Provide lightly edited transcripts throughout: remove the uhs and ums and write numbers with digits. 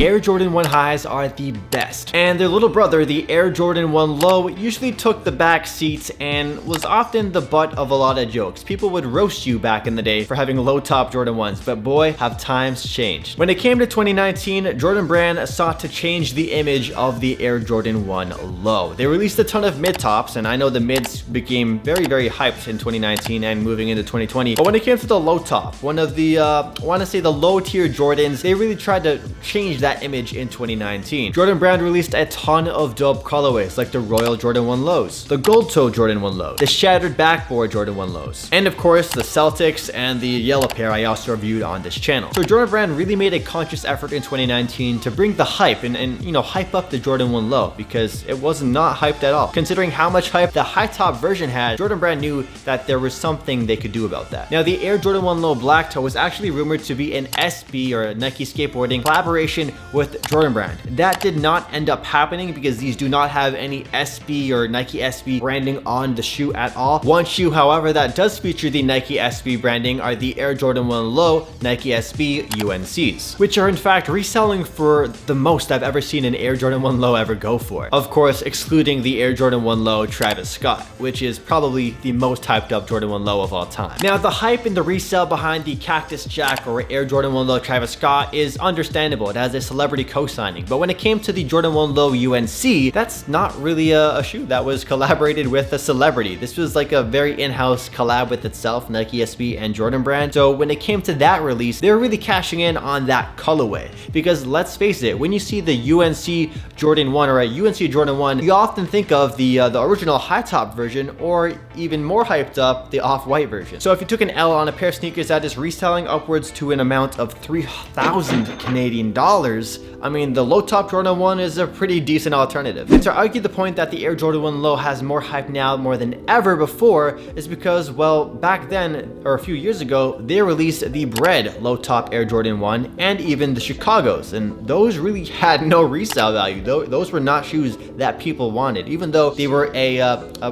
Air Jordan 1 highs are the best, and their little brother, the Air Jordan 1 Low, usually took the back seats and was often the butt of a lot of jokes. People would roast you back in the day for having low top Jordan 1s, but boy, have times changed. When it came to 2019, Jordan Brand sought to change the image of the Air Jordan 1 Low. They released a ton of mid tops, and I know the mids became very, very hyped in 2019 and moving into 2020, but when it came to the low top, one of the, I want to say the low tier Jordans, they really tried to change that image in 2019. Jordan Brand released a ton of dope colorways like the Royal Jordan 1 Lows, the Gold Toe Jordan 1 Low, the Shattered Backboard Jordan 1 Lows, and of course the Celtics and the yellow pair I also reviewed on this channel. So Jordan Brand really made a conscious effort in 2019 to bring the hype and you know, hype up the Jordan 1 Low, because it was not hyped at all. Considering how much hype the high top version had, Jordan Brand knew that there was something they could do about that. Now the Air Jordan 1 Low Black Toe was actually rumored to be an SB or a Nike Skateboarding collaboration with Jordan Brand. That did not end up happening because these do not have any SB or Nike SB branding on the shoe at all. One shoe, however, that does feature the Nike SB branding are the Air Jordan 1 Low Nike SB UNCs, which are in fact reselling for the most I've ever seen an Air Jordan 1 Low ever go for. Of course, excluding the Air Jordan 1 Low Travis Scott, which is probably the most hyped up Jordan 1 Low of all time. Now, the hype in the resale behind the Cactus Jack or Air Jordan 1 Low Travis Scott is understandable. It has a celebrity co-signing, but when it came to the Jordan 1 Low UNC, that's not really a shoe that was collaborated with a celebrity. This was like a very in-house collab with itself, Nike SB and Jordan Brand. So when it came to that release, they were really cashing in on that colorway, because let's face it, when you see the UNC Jordan 1 or a UNC Jordan 1, you often think of the original high top version, or even more hyped up, the off-white version. So if you took an L on a pair of sneakers that is reselling upwards to an amount of 3,000 Canadian dollars, I mean, the low top Jordan 1 is a pretty decent alternative. And to argue the point that the Air Jordan 1 Low has more hype now more than ever before is because, well, back then, or a few years ago, they released the Bread low top Air Jordan 1 and even the Chicagos, and those really had no resale value. Those were not shoes that people wanted, even though they were a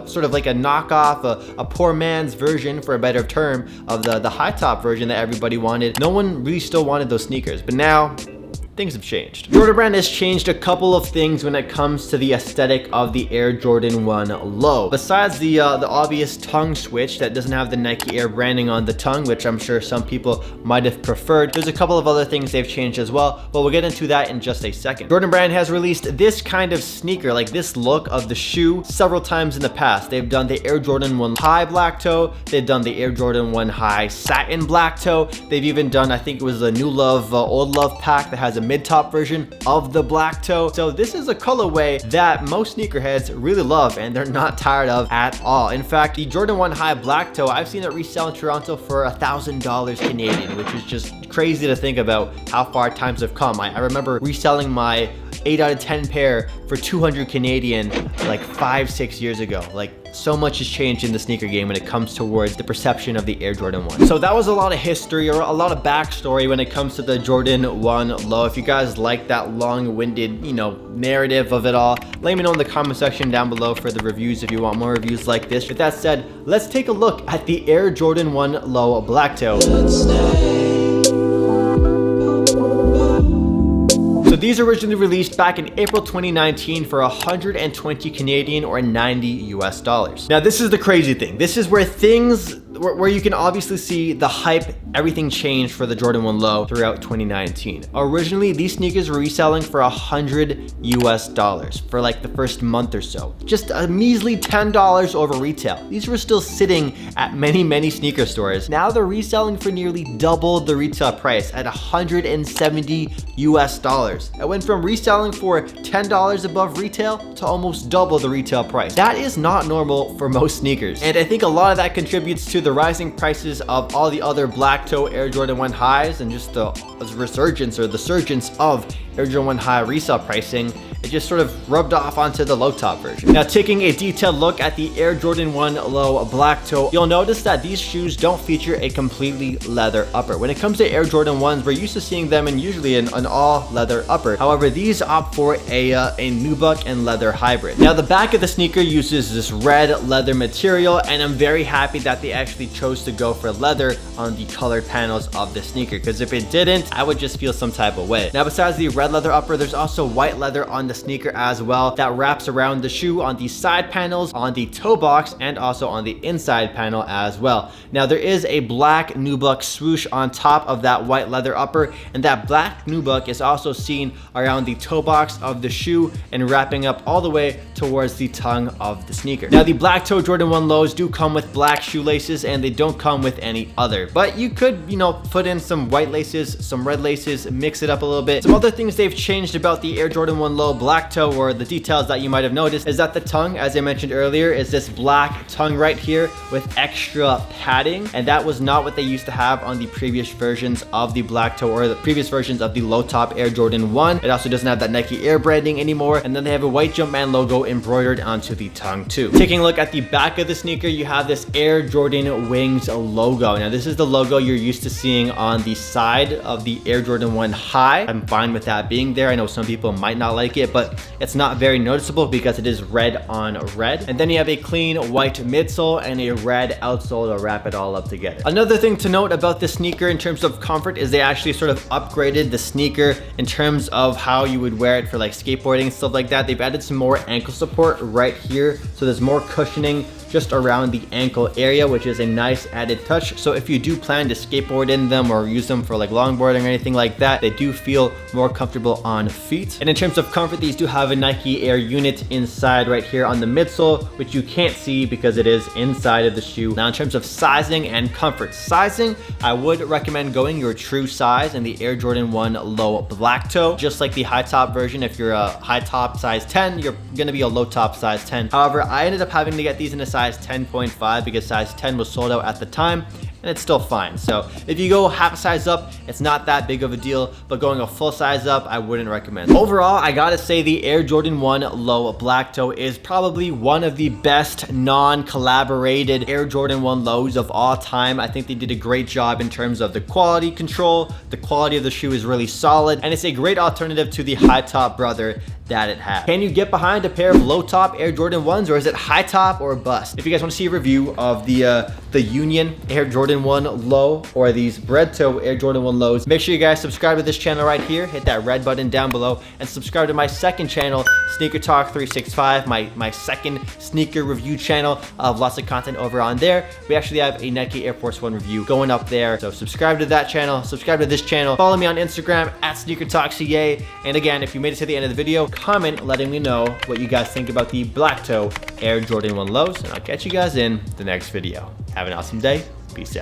sort of like a knockoff, a poor man's version, for a better term, of the high top version that everybody wanted. No one really still wanted those sneakers, but now things have changed. Jordan Brand has changed a couple of things when it comes to the aesthetic of the Air Jordan 1 Low. Besides the obvious tongue switch that doesn't have the Nike Air branding on the tongue, which I'm sure some people might have preferred, there's a couple of other things they've changed as well, but we'll get into that in just a second. Jordan Brand has released this kind of sneaker, like this look of the shoe, several times in the past. They've done the Air Jordan 1 High Black Toe, they've done the Air Jordan 1 High Satin Black Toe, they've even done, I think it was a New Love, Old Love pack that has a mid-top version of the black toe. So this is a colorway that most sneakerheads really love and they're not tired of at all. In fact, the Jordan 1 High Black Toe, I've seen it resell in Toronto for $1,000 Canadian, which is just crazy to think about how far times have come. I remember reselling my 8 out of 10 pair for 200 Canadian like 5-6 years ago. Like, so much has changed in the sneaker game when it comes towards the perception of the Air Jordan 1. So that was a lot of history, or a lot of backstory when it comes to the Jordan 1 Low. If you guys like that long-winded, you know, narrative of it all, let me know in the comment section down below for the reviews if you want more reviews like this. With that said, let's take a look at the Air Jordan 1 Low Black Toe. So these originally released back in April 2019 for 120 Canadian or 90 US dollars. Now this is the crazy thing. This is where where you can obviously see the hype, everything changed for the Jordan 1 Low throughout 2019. Originally, these sneakers were reselling for 100 US dollars for like the first month or so. Just a measly $10 over retail. These were still sitting at many sneaker stores. Now they're reselling for nearly double the retail price at 170 US dollars. It went from reselling for $10 above retail to almost double the retail price. That is not normal for most sneakers. And I think a lot of that contributes to the rising prices of all the other black toe Air Jordan 1 highs and just the resurgence or the surgence of Air Jordan 1 high resale pricing. It just sort of rubbed off onto the low top version. Now, taking a detailed look at the Air Jordan 1 Low Black Toe, you'll notice that these shoes don't feature a completely leather upper. When it comes to Air Jordan 1s, we're used to seeing them in usually an all leather upper. However, these opt for a nubuck and leather hybrid. Now, the back of the sneaker uses this red leather material, and I'm very happy that they actually chose to go for leather on the colored panels of the sneaker, because if it didn't, I would just feel some type of way. Now, besides the red leather upper, there's also white leather on the sneaker as well that wraps around the shoe on the side panels, on the toe box, and also on the inside panel as well. Now there is a black nubuck swoosh on top of that white leather upper, and that black nubuck is also seen around the toe box of the shoe and wrapping up all the way towards the tongue of the sneaker. Now the black toe Jordan 1 lows do come with black shoelaces, and they don't come with any other, but you could, you know, put in some white laces, some red laces, mix it up a little bit. Some other things they've changed about the Air Jordan 1 low black toe, or the details that you might have noticed, is that the tongue, as I mentioned earlier, is this black tongue right here with extra padding, and that was not what they used to have on the previous versions of the black toe, or the previous versions of the low top Air Jordan 1. It also doesn't have that Nike Air branding anymore, and then they have a white Jumpman logo embroidered onto the tongue too. Taking a look at the back of the sneaker, you have this Air Jordan Wings logo. Now this is the logo you're used to seeing on the side of the Air Jordan 1 high. I'm fine with that being there. I know some people might not like it, but it's not very noticeable because it is red on red. And then you have a clean white midsole and a red outsole to wrap it all up together. Another thing to note about this sneaker in terms of comfort is they actually sort of upgraded the sneaker in terms of how you would wear it for like skateboarding and stuff like that. They've added some more ankle support right here, so there's more cushioning just around the ankle area, which is a nice added touch. So if you do plan to skateboard in them or use them for like longboarding or anything like that, they do feel more comfortable on feet. And in terms of comfort, these do have a Nike Air unit inside right here on the midsole, which you can't see because it is inside of the shoe. Now in terms of sizing and comfort sizing, I would recommend going your true size in the Air Jordan 1 low black toe, just like the high top version. If you're a high top size 10, you're gonna be a low top size 10. However, I ended up having to get these in a size 10.5 because size 10 was sold out at the time, and it's still fine. So if you go half a size up, it's not that big of a deal, but going a full size up, I wouldn't recommend. Overall, I gotta say the Air Jordan 1 low black toe is probably one of the best non-collaborated Air Jordan 1 lows of all time. I think they did a great job in terms of the quality control. The quality of the shoe is really solid, and it's a great alternative to the high top brother that it has. Can you get behind a pair of low top Air Jordan 1s, or is it high top or bust? If you guys want to see a review of the Union Air Jordan 1 low or these bread toe Air Jordan 1 lows, make sure you guys subscribe to this channel right here, hit that red button down below, and subscribe to my second channel, SneakerTalk 365, my second sneaker review channel. Of lots of content over on there. We actually have a Nike Air Force 1 review going up there, so subscribe to that channel, subscribe to this channel, follow me on Instagram at SneakerTalkCA, and again, if you made it to the end of the video, comment letting me know what you guys think about the black toe Air Jordan 1 lows, and I'll catch you guys in the next video. Have an awesome day. Peace out.